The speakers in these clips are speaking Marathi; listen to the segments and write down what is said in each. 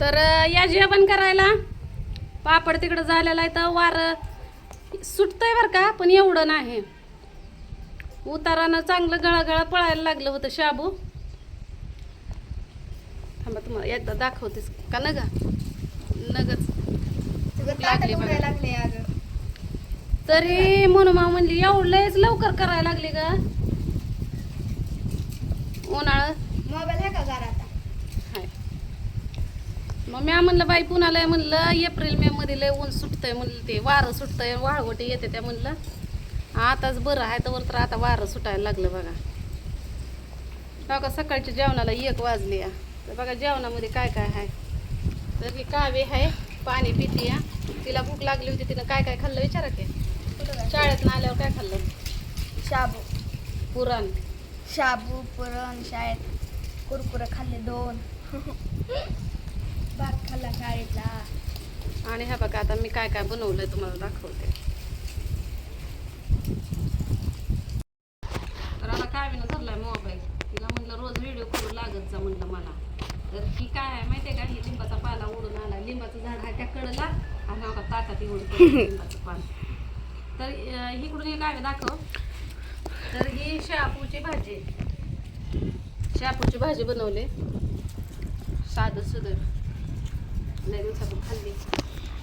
तर या जेवण करायला पापड तिकडं झालेला आहे तर वारं सुटतंय बरं का, पण एवढं नाही. उतारानं चांगलं गळागळा पळायला लागलं होतं शाबू. थांबा तुम्हाला एकदा दाखवतेस का नग नगच लागली बघा. तरी म्हणून मा म्हणली एवढं लयच लवकर करायला लागली का. उन्हाळा मोबाईल आहे का घरात? हाय. मग मी म्हणलं बाई पुण्याला म्हणलं एप्रिल मे मध्ये लय ऊन सुटतंय म्हणलं, ते वारं सुटतंय वाळवटे येते त्या म्हणलं. आताच बरं आहे तर आता वारं सुटायला लागलं बघा. बघा सकाळच्या जेवणाला 1 वाजली. तर बघा जेवणामध्ये काय काय आहे. तर ही कावे आहे, पाणी पिते या. तिला भूक लागली होती, तिनं काय काय खाल्लं विचारा की. शाळेतनं आल्यावर काय खाल्लं? शाबू पुरण. शाबू पुरण. शाळेत कुरकुरे खाल्ले 2. भात खाल्ला शाळेतला. आणि ह्या बघा आता मी काय काय बनवलंय तुम्हाला दाखवते. तर आता काय मी धरलाय मोबाईल. तिला म्हणलं रोज व्हिडिओ करू लागत जा म्हणलं मला. तर ही काय आहे माहितीये का, ही लिंबाचा पाला उडून आला. लिंबाचं झाड आहे त्या कडेला आणि नका ताटात उडून लिंबाचं पान. तर इकडून हे काय दाखव. तर ही शापूची भाजी. शापूची भाजी बनवली साधं सुधं. लय दिवसातून खाल्ली.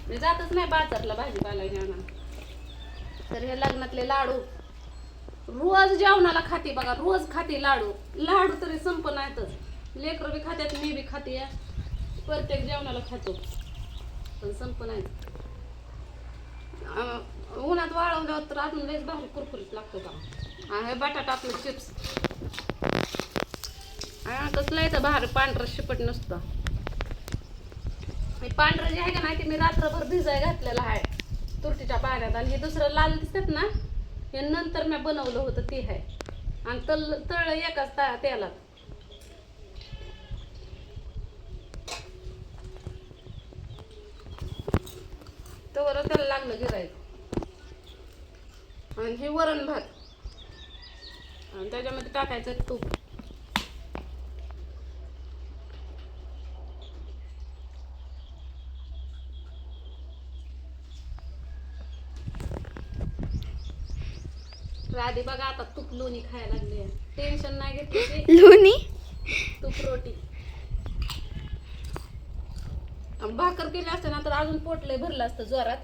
मी जातच नाही बाजारला भाजीपाला घ्यायला. तर हे लग्नातले लाडू रोज जेवणाला खाते बघा, रोज खाते लाडू. लाडू तरी संप नाहीतच. लेकरं बी खात्यात, मी बी खाते. प्रत्येक जेवणाला खातो पण संप नाही. उन्हात वाळवल्यावर तर अजून लयच भारी कुरकुरीत लागतो बघा. हे बटाटा आपलं चिप्स. कसलं येतं भारी पांढरं शिपट नसतं. हे पांढरं जे आहे का नाही ते मी रात्रभर भिजाय घातलेलं आहे तुरटीच्या पाण्यात. आणि हे दुसरं लाल दिसतात ना, हे नंतर मी बनवलं होतं ते आहे. आणि तळलं एकाच तेलात. तर त्याला लागलं गिरायचं. आणि हे वरण भात आणि त्याच्यामध्ये टाकायचं तूप. आधी बघा आता तूप लोणी खायला लागली. टेन्शन नाही घेतली. लोणी तूप रोटी. भाकर केली असते ना तर अजून पोट लय भरलं असतं जोरात,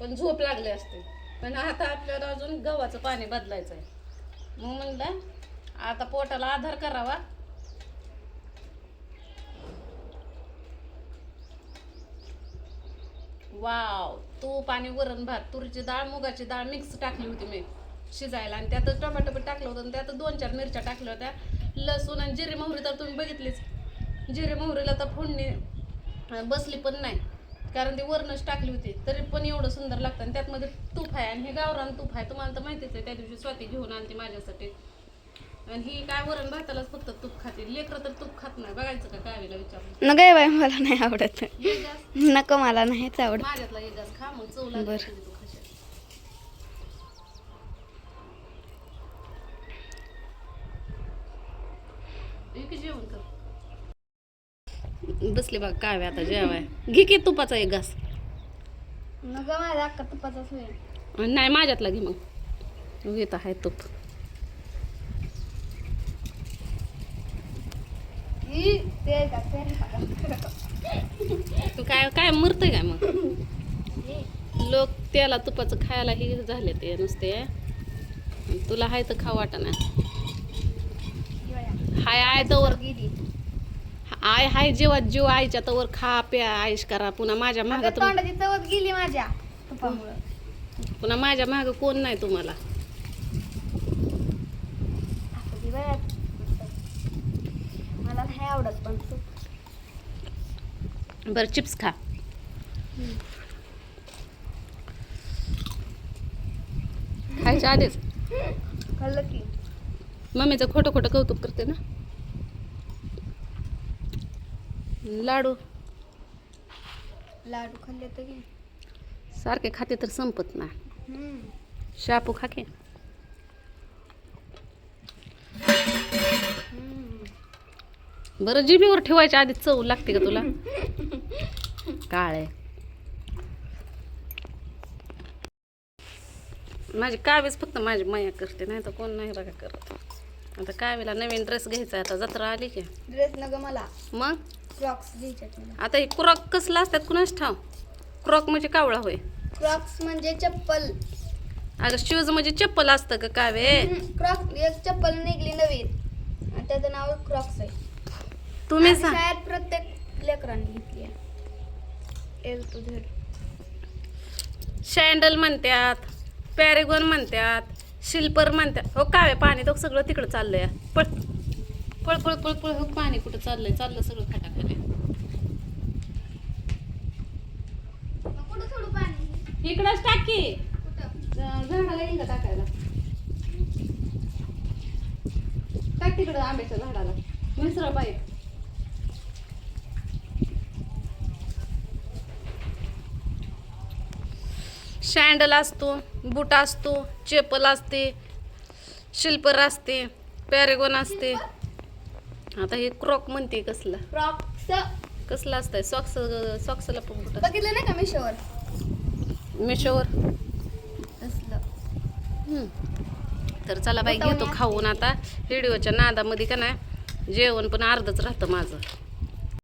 पण झोप लागली असते. पण आता आपल्याला अजून गव्हाचं पाणी बदलायचं आहे. मग म्हणलं आता पोटाला आधार करावा. वाव, तूप आणि वरण भात. तुरीची डाळ मुगाची डाळ मिक्स टाकली होती मी शिजायला. आणि त्यातच टोमॅटो पण टाकलं होतं. आणि त्यात 2-4 मिरच्या टाकल्या होत्या. लसूण आणि जिरे मोहरी तर तुम्ही बघितलीच. जिरे मोहरीला तर फोडणी बसली पण नाही, कारण ती वरणच टाकली होती. तरी पण एवढं सुंदर लागतं. आणि त्यात मध्ये तूप आहे. आणि हे गावरान तूप आहे, तुम्हाला तर माहितीच आहे. त्या दिवशी स्वाती घेऊन आणते माझ्यासाठी. आणि ही काय वरण भातालाच फक्त तूप खाते. लेकरं तर तूप खात नाही. बघायचं का कावीला विचारून. नका बाई, मला नाही आवडत. एक घास नको, मला नाहीच आवडत. माझ्यातला एक घास खा, मग चव लागली तुझी तू खाशील. जेवण कर. बसले बघ कावे आता जेवाय. घे की तुपाचा एक घास. नका, माझ्या अक्का तुपाचाच होईल. नाही माझ्यातला घे मग. येत आहे तूप. तू काय काय मरतय काय मग. लोक त्याला तुपाचं खायला हे झाले ते नुसते. तुला हाय तर खा वाटा नाही. हाय आय तवर आय हाय जेव्हा जीव आईच्या तवर खा प्या आयुष करा. पुन्हा माझ्या माग तोंडाची चवच गेली माझ्या तुपामुळं. पुन्हा माझ्या माग कोण नाही तुम्हाला. मला नाही आवडत पण तूप. बरं चिप्स खा. खायच्या आधीच खाल्लं की मम्मीचं खोटं खोटं कौतुक करते ना. लाडू खाल्ले तर की सारखे खाते तर संपत नाही. शापू खा की. बरं जिभेवर ठेवायच्या आधी चव लागते का तुला? काळे माझी कावीच फक्त माझी माया करते, नाही तर कोण नाही बघा करत. आता कावीला नवीन ड्रेस घ्यायचा, आता जत्रा आली की. ड्रेस न ग मला मग क्रॉक्स घ्यायच्यात मला. आता हे क्रॉक कसलं असतात कुणाच ठाव. क्रॉक म्हणजे कावळा होय. क्रॉक्स म्हणजे चप्पल. अगं शूज म्हणजे चप्पल असतं का कावे. क्रॉक्स एक चप्पल निघली नवीन आणि त्याचं नाव क्रॉक्स आहे. तुम्ही आणि सांग. शाळेत प्रत्येक लेकरांनी घेतली आहे. L two Z. शँडल म्हणतात, पॅरेगॉन म्हणतात, शिल्पर म्हणतात. हो कावे पाणी तो सगळं तिकडं चाललंय. पळ पळ पळ पळ पळ. हो पाणी कुठं चाललंय, चाललं सगळं खाटाखाली. कुठं सोडू पाणी? इकडंच टाकी. कुठं? झाडाला येईल का टाकायला. टाक तिकडं आंब्याच्या झाडाला. मिसळ पाईप. शँडल असतो, बूट असतो, चप्पल असते, शिल्पर असते, पॅरेगॉन असते. आता हे क्रॉक म्हणते कसलं. क्रॉक्स कसलं असतंय. सॉक्सला पण बूट बघितलं नाही का मिशोवर? मिशोवर. तसलं. तर चला बाई घेतो खाऊन आता. व्हिडिओच्या नादामध्ये का नाही जेवण पण अर्धच राहतं माझं.